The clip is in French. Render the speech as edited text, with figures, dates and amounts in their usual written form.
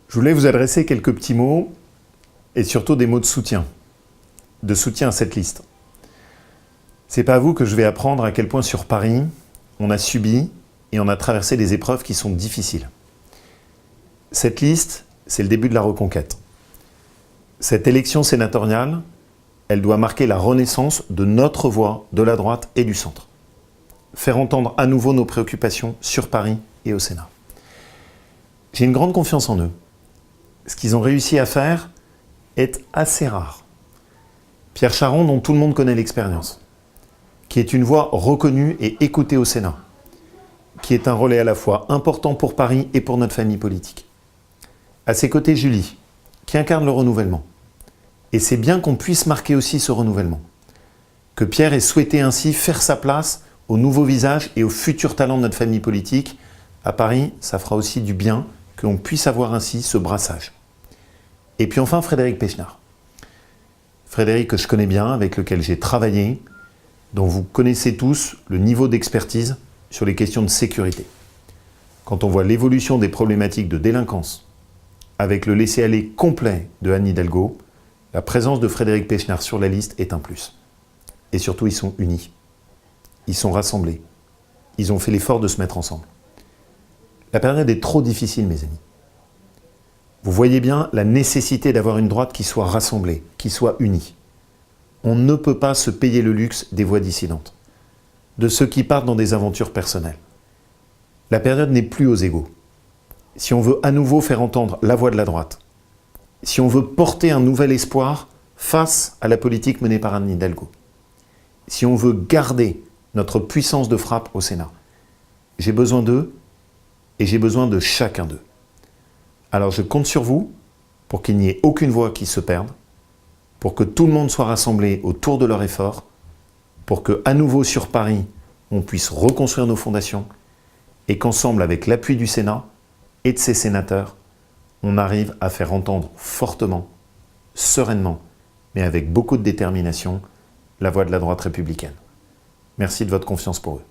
Je voulais vous adresser quelques petits mots et surtout des mots de soutien à cette liste. C'est pas à vous que je vais apprendre à quel point sur Paris, on a subi et on a traversé des épreuves qui sont difficiles. Cette liste, c'est le début de la reconquête. Cette élection sénatoriale, elle doit marquer la renaissance de notre voix, de la droite et du centre. Faire entendre à nouveau nos préoccupations sur Paris et au Sénat. J'ai une grande confiance en eux. Ce qu'ils ont réussi à faire est assez rare. Pierre Charon, dont tout le monde connaît l'expérience, qui est une voix reconnue et écoutée au Sénat, qui est un relais à la fois important pour Paris et pour notre famille politique. À ses côtés, Julie, qui incarne le renouvellement. Et c'est bien qu'on puisse marquer aussi ce renouvellement. Que Pierre ait souhaité ainsi faire sa place aux nouveaux visages et aux futurs talents de notre famille politique. À Paris, ça fera aussi du bien qu'on puisse avoir ainsi ce brassage. Et puis enfin, Frédéric Pechnard. Frédéric que je connais bien, avec lequel j'ai travaillé, dont vous connaissez tous le niveau d'expertise sur les questions de sécurité. Quand on voit l'évolution des problématiques de délinquance, avec le laisser-aller complet de Anne Hidalgo, la présence de Frédéric Pechnard sur la liste est un plus. Et surtout, ils sont unis. Ils sont rassemblés. Ils ont fait l'effort de se mettre ensemble. La période est trop difficile, mes amis. Vous voyez bien la nécessité d'avoir une droite qui soit rassemblée, qui soit unie. On ne peut pas se payer le luxe des voix dissidentes, de ceux qui partent dans des aventures personnelles. La période n'est plus aux égaux. Si on veut à nouveau faire entendre la voix de la droite, si on veut porter un nouvel espoir face à la politique menée par Anne Hidalgo, si on veut garder notre puissance de frappe au Sénat, j'ai besoin d'eux et j'ai besoin de chacun d'eux. Alors je compte sur vous pour qu'il n'y ait aucune voix qui se perde, pour que tout le monde soit rassemblé autour de leur effort, pour que, à nouveau sur Paris, on puisse reconstruire nos fondations et qu'ensemble, avec l'appui du Sénat et de ses sénateurs, on arrive à faire entendre fortement, sereinement, mais avec beaucoup de détermination, la voix de la droite républicaine. Merci de votre confiance pour eux.